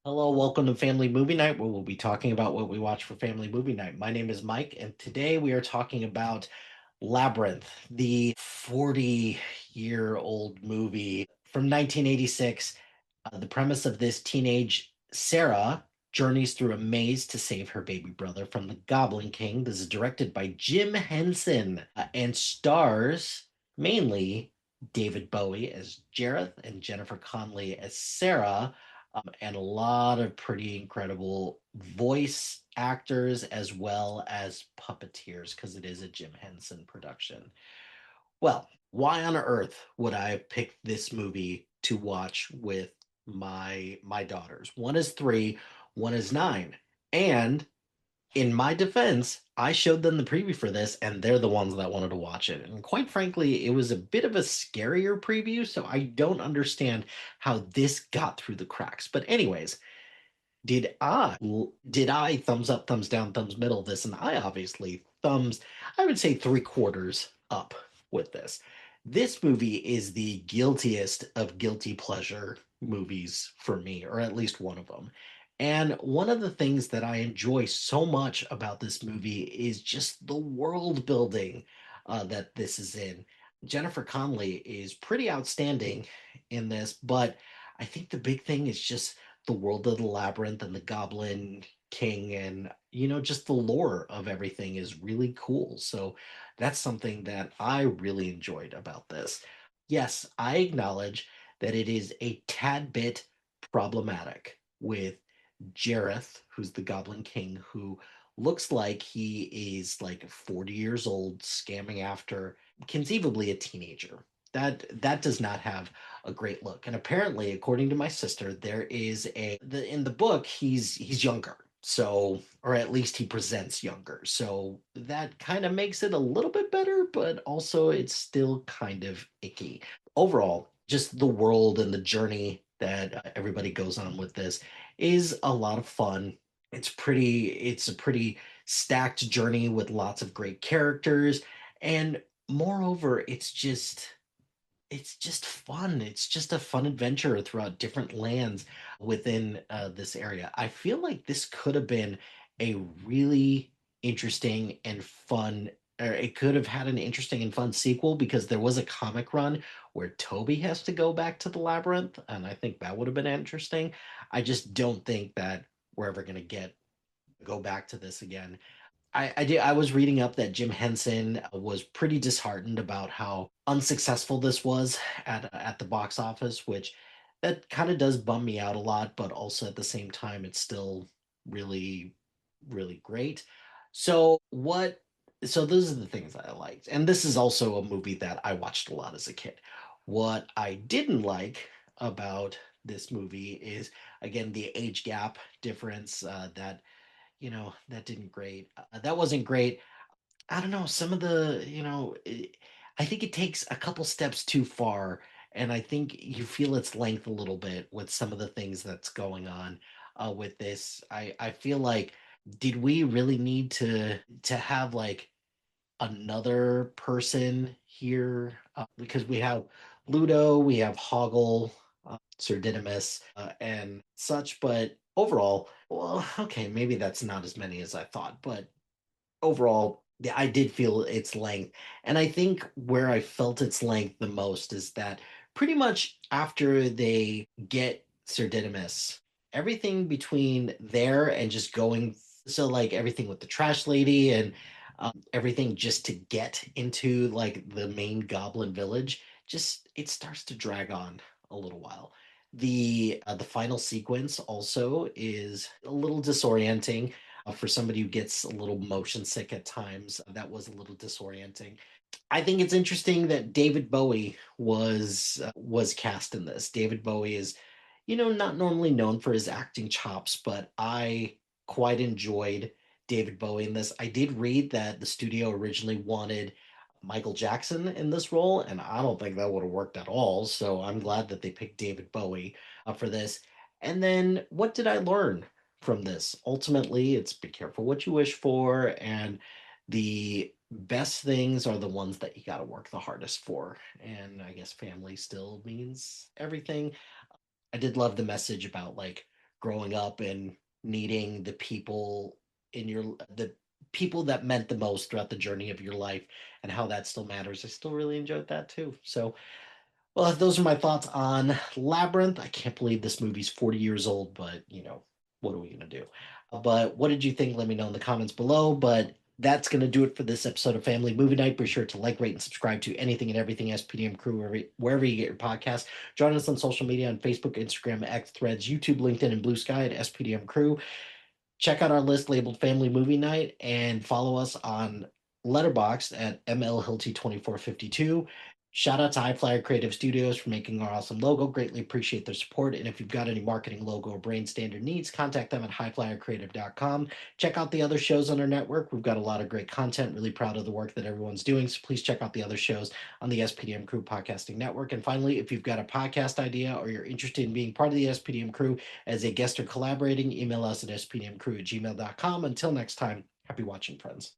Hello, welcome to Family Movie Night, where we'll be talking about what we watch for Family Movie Night. My name is Mike, and today we are talking about Labyrinth, the 40-year-old movie from 1986. The premise of this teenage Sarah journeys through a maze to save her baby brother from the Goblin King. This is directed by Jim Henson and stars mainly David Bowie as Jareth and Jennifer Connelly as Sarah, and a lot of pretty incredible voice actors as well as puppeteers because it is a Jim Henson production. Well, why on earth would I have picked this movie to watch with my daughters? One is 3, one is 9. And in my defense, I showed them the preview for this, and they're the ones that wanted to watch it. And quite frankly, it was a bit of a scarier preview, so I don't understand how this got through the cracks. But anyways, did I thumbs up, thumbs down, thumbs middle this? And I obviously thumbs, I would say three-quarters up with this. This movie is the guiltiest of guilty pleasure movies for me, or at least one of them. And one of the things that I enjoy so much about this movie is just the world building that this is in. Jennifer Connelly is pretty outstanding in this, but I think the big thing is just the world of the labyrinth and the Goblin King, and just the lore of everything is really cool. So that's something that I really enjoyed about this. Yes, I acknowledge that it is a tad bit problematic with Jareth, who's the Goblin King, who looks like he is like 40 years old, scamming after conceivably a teenager. That does not have a great look. And apparently, according to my sister, there is in the book he's younger. So, or at least he presents younger. So that kind of makes it a little bit better, but also it's still kind of icky. Overall, just the world and the journey that everybody goes on with this is a lot of fun. It's a pretty stacked journey with lots of great characters, and moreover, it's just fun. It's just a fun adventure throughout different lands within this area. I feel like this could have been a really interesting and fun, or it could have had an interesting and fun sequel because there was a comic run where Toby has to go back to the labyrinth, and I think that would have been interesting. I just don't think that we're ever going to get go back to this again. I was reading up that Jim Henson was pretty disheartened about how unsuccessful this was at the box office, which that kind of does bum me out a lot, but also at the same time, it's still really, really great. So what? So those are the things that I liked, and this is also a movie that I watched a lot as a kid. What I didn't like about this movie is again the age gap difference that didn't great. That wasn't great. I don't know. Some of I think it takes a couple steps too far, and I think you feel its length a little bit with some of the things that's going on with this. I feel like, did we really need to have like another person here? Because we have Ludo, we have Hoggle, Sir Didymus, and such. But overall, well, okay, maybe that's not as many as I thought, but overall, yeah, I did feel its length. And I think where I felt its length the most is that pretty much after they get Sir Didymus, everything between there and just going, so like everything with the trash lady and everything just to get into like the main goblin village, just it starts to drag on a little while. The final sequence also is a little disorienting for somebody who gets a little motion sick at times. That was a little disorienting. I think it's interesting that David Bowie was cast in this. David Bowie is, not normally known for his acting chops, but I quite enjoyed David Bowie in this. I did read that the studio originally wanted Michael Jackson in this role, and I don't think that would have worked at all. So I'm glad that they picked David Bowie for this. And then what did I learn from this? Ultimately, it's be careful what you wish for, and the best things are the ones that you got to work the hardest for. And I guess family still means everything. I did love the message about like growing up and needing the people that meant the most throughout the journey of your life and how that still matters. I still really enjoyed that too. So, well, those are my thoughts on Labyrinth. I can't believe this movie's 40 years old, but what are we going to do? But what did you think? Let me know in the comments below. But that's going to do it for this episode of Family Movie Night. Be sure to like, rate, and subscribe to anything and everything SPDM Crew, wherever you get your podcast. Join us on social media on Facebook, Instagram, X, Threads, YouTube, LinkedIn, and Blue Sky at SPDM Crew. Check out our list labeled Family Movie Night and follow us on Letterboxd at MLHilty2452. Shout out to High Flyer Creative Studios for making our awesome logo. Greatly appreciate their support. And if you've got any marketing, logo, or brand standard needs, contact them at highflyercreative.com. Check out the other shows on our network. We've got a lot of great content. Really proud of the work that everyone's doing. So please check out the other shows on the SPDM Crew Podcasting Network. And finally, if you've got a podcast idea or you're interested in being part of the SPDM Crew as a guest or collaborating, email us at spdmcrew@gmail.com. Until next time, happy watching, friends.